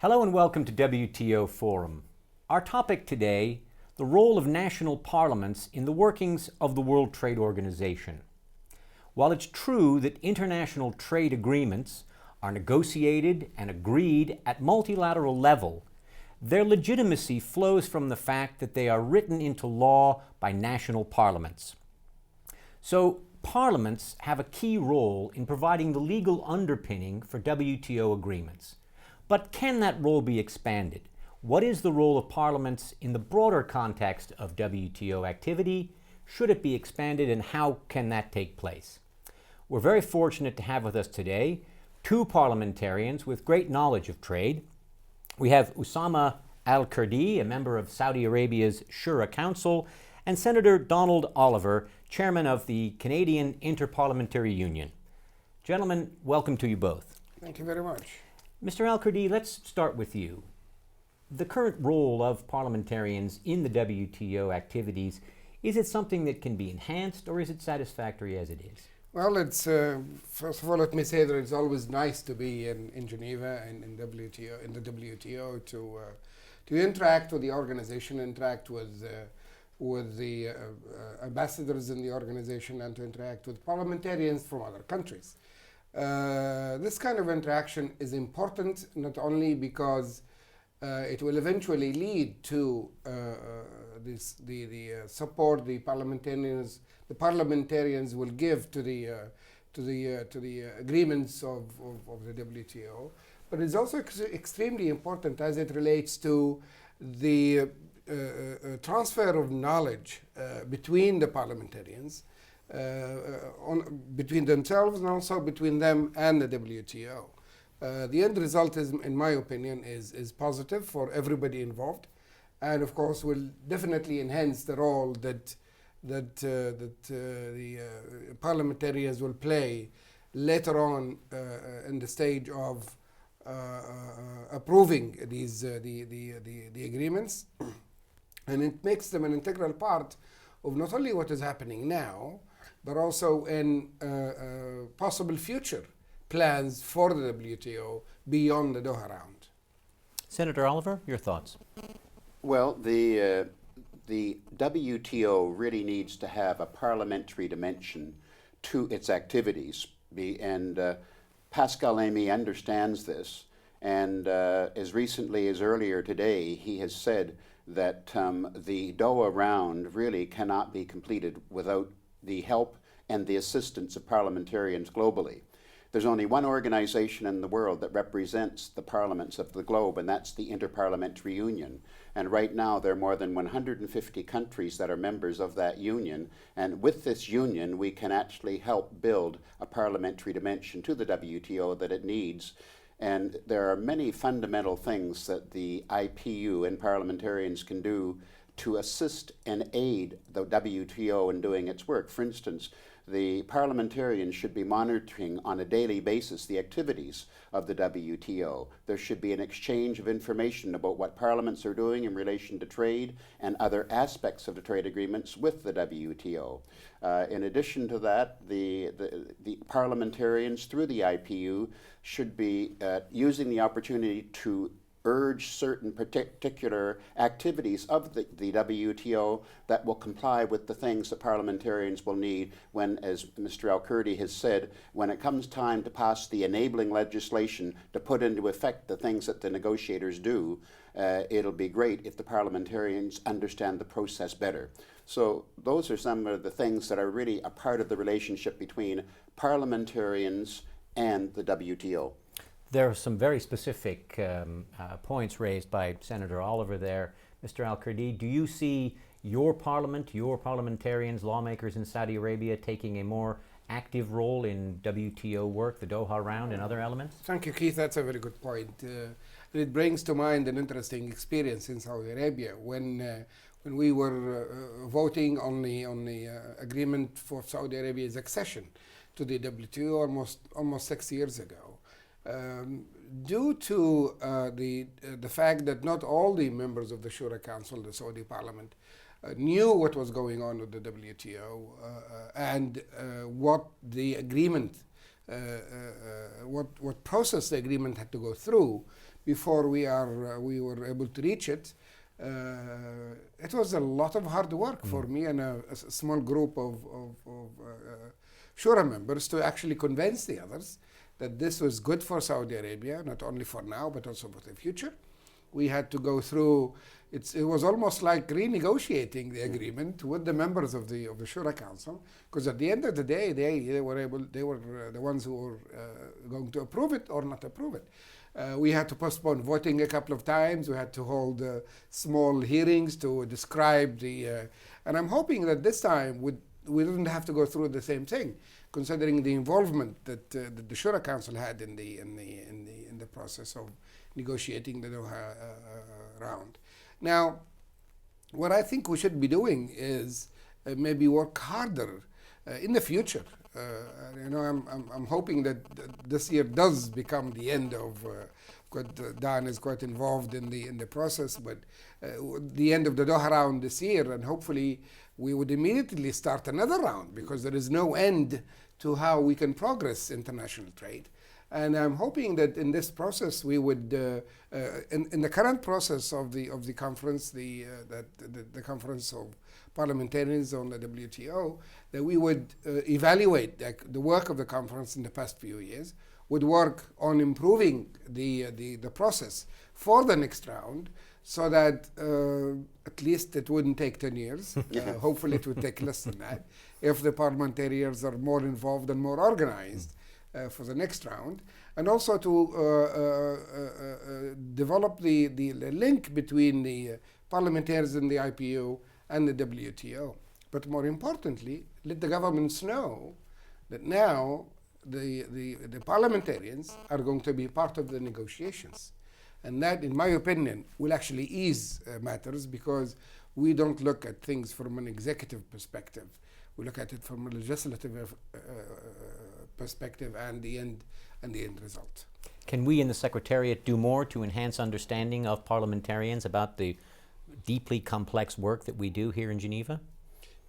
Hello and welcome to WTO Forum. Our topic today, the role of national parliaments in the workings of the World Trade Organization. While it's true that international trade agreements are negotiated and agreed at multilateral level, their legitimacy flows from the fact that they are written into law by national parliaments. So, parliaments have a key role in providing the legal underpinning for WTO agreements. But can that role be expanded? What is the role of parliaments in the broader context of WTO activity? Should it be expanded, and how can that take place? We're very fortunate to have with us today two parliamentarians with great knowledge of trade. We have Usama Al-Kurdi, a member of Saudi Arabia's Shura Council, and Senator Donald Oliver, chairman of the Canadian Inter-Parliamentary Union. Gentlemen, welcome to you both. Thank you very much. Mr. Al-Kurdi, let's start with you. The current role of parliamentarians in the WTO activities, is it something that can be enhanced, or is it satisfactory as it is? Well, it's first of all, let me say that it's always nice to be in Geneva and in the WTO to interact with the organization, interact with the ambassadors in the organization, and to interact with parliamentarians from other countries. This kind of interaction is important not only because it will eventually lead to the support the parliamentarians will give to the agreements of the WTO, but it's also extremely important as it relates to the transfer of knowledge between the parliamentarians. Between themselves and also between them and the WTO. The end result is, in my opinion, is positive for everybody involved, and of course will definitely enhance the role that the parliamentarians will play later on in the stage of approving these the agreements, and it makes them an integral part of not only what is happening now, but also in possible future plans for the WTO beyond the Doha round. Senator Oliver, your thoughts? Well, the WTO really needs to have a parliamentary dimension to its activities, and Pascal Lamy understands this, and as recently as earlier today, he has said that the Doha round really cannot be completed without the help and the assistance of parliamentarians globally. There's only one organization in the world that represents the parliaments of the globe, and that's the Inter-Parliamentary Union. And right now there are more than 150 countries that are members of that union, and with this union we can actually help build a parliamentary dimension to the WTO that it needs. And there are many fundamental things that the IPU and parliamentarians can do to assist and aid the WTO in doing its work. For instance, the parliamentarians should be monitoring on a daily basis the activities of the WTO. There should be an exchange of information about what parliaments are doing in relation to trade and other aspects of the trade agreements with the WTO. In addition to that, the parliamentarians through the IPU should be using the opportunity to urge certain particular activities of the WTO that will comply with the things that parliamentarians will need when, as Mr. Al-Kurdi has said, when it comes time to pass the enabling legislation to put into effect the things that the negotiators do, it'll be great if the parliamentarians understand the process better. So those are some of the things that are really a part of the relationship between parliamentarians and the WTO. There are some very specific points raised by Senator Oliver there. Mr. Al-Kurdi, do you see your parliament, your parliamentarians, lawmakers in Saudi Arabia taking a more active role in WTO work, the Doha round, and other elements? Thank you, Keith. That's a very good point. It brings to mind an interesting experience in Saudi Arabia when we were voting on the agreement for Saudi Arabia's accession to the WTO almost 6 years ago. Due to the fact that not all the members of the Shura Council, the Saudi Parliament, knew what was going on with the WTO and what the agreement, what process the agreement had to go through before we were able to reach it. It was a lot of hard work for me and a small group of Shura members to actually convince the others that this was good for Saudi Arabia, not only for now, but also for the future. We had to go through, it was almost like renegotiating the agreement with the members of the Shura Council, because at the end of the day, they were the ones who were going to approve it or not approve it. We had to postpone voting a couple of times. We had to hold small hearings to describe the, and I'm hoping that this time we didn't have to go through the same thing, considering the involvement that the Shura Council had in the process of negotiating the Doha round. Now, what I think we should be doing is maybe work harder in the future. I'm hoping that this year does become the end of. Dan is quite involved in the process, but the end of the Doha round this year, and hopefully we would immediately start another round, because there is no end to how we can progress international trade. And I'm hoping that in this process we would, in the current process of the conference, the conference of parliamentarians on the WTO, that we would evaluate the work of the conference in the past few years, would work on improving the process for the next round, so that at least it wouldn't take 10 years. Hopefully it would take less than that, if the parliamentarians are more involved and more organized for the next round. And also to develop the link between the parliamentarians in the IPU and the WTO. But more importantly, let the governments know that now the parliamentarians are going to be part of the negotiations. And that, in my opinion, will actually ease matters, because we don't look at things from an executive perspective. We look at it from a legislative perspective and the end result. Can we in the Secretariat do more to enhance understanding of parliamentarians about the deeply complex work that we do here in Geneva?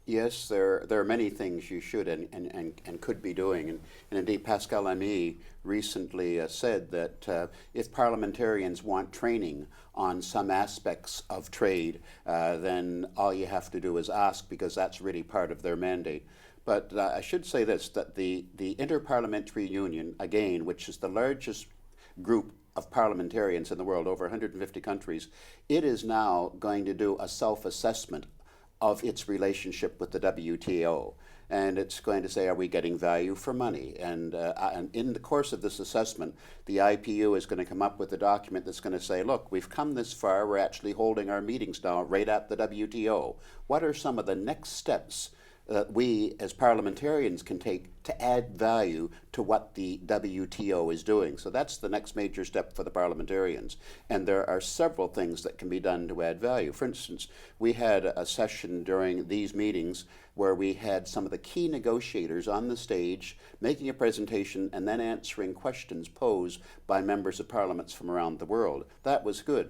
Yes, there are many things you should and could be doing. And indeed, Pascal Lamy recently said that if parliamentarians want training on some aspects of trade, then all you have to do is ask, because that's really part of their mandate. But I should say this, that the Inter-Parliamentary Union, again, which is the largest group of parliamentarians in the world, over 150 countries, it is now going to do a self-assessment of its relationship with the WTO. And it's going to say, are we getting value for money? And in the course of this assessment, the IPU is going to come up with a document that's going to say, look, we've come this far, we're actually holding our meetings now right at the WTO. What are some of the next steps that we as parliamentarians can take to add value to what the WTO is doing? So that's the next major step for the parliamentarians. And there are several things that can be done to add value. For instance, we had a session during these meetings where we had some of the key negotiators on the stage making a presentation and then answering questions posed by members of parliaments from around the world. That was good.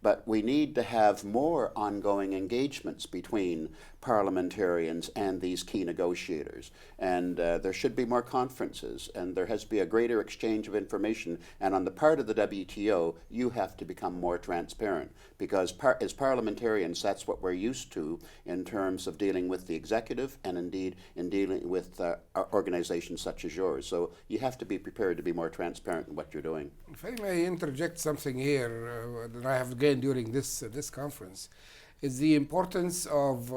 But we need to have more ongoing engagements between parliamentarians and these key negotiators. And there should be more conferences, and there has to be a greater exchange of information. And on the part of the WTO, you have to become more transparent, because as parliamentarians, that's what we're used to in terms of dealing with the executive and indeed in dealing with organizations such as yours. So you have to be prepared to be more transparent in what you're doing. If I may interject something here that I have gained during this conference, is the importance of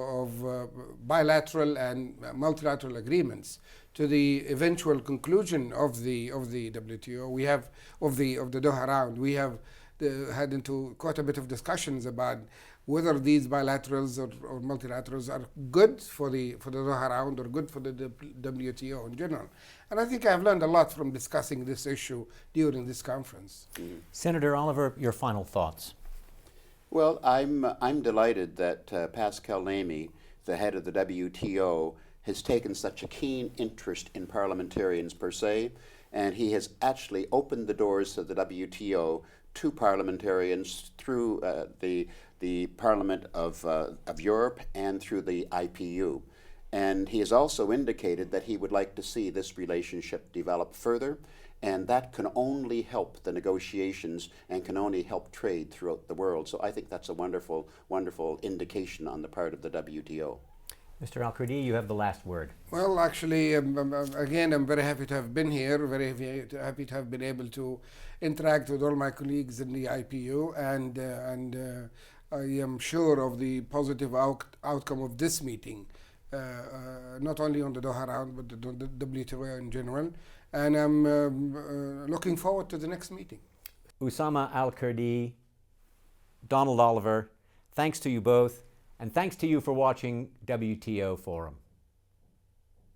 bilateral and multilateral agreements to the eventual conclusion of the WTO. We have of the Doha round. We have had into quite a bit of discussions about whether these bilaterals or multilaterals are good for the Doha round or good for the WTO in general. And I think I've learned a lot from discussing this issue during this conference. Senator Oliver, your final thoughts. Well, I'm delighted that Pascal Lamy, the head of the WTO, has taken such a keen interest in parliamentarians per se, and he has actually opened the doors of the WTO to parliamentarians through the Parliament of Europe and through the IPU. And he has also indicated that he would like to see this relationship develop further, And that can only help the negotiations and can only help trade throughout the world. So I think that's a wonderful, wonderful indication on the part of the WTO. Mr. Al-Kurdi, you have the last word. Well, actually, again, I'm very happy to have been here, very happy to have been able to interact with all my colleagues in the IPU, and I am sure of the positive outcome of this meeting, not only on the Doha round, but the WTO in general. And I'm looking forward to the next meeting. Usama Al-Kurdi, Donald Oliver, thanks to you both, and thanks to you for watching WTO Forum.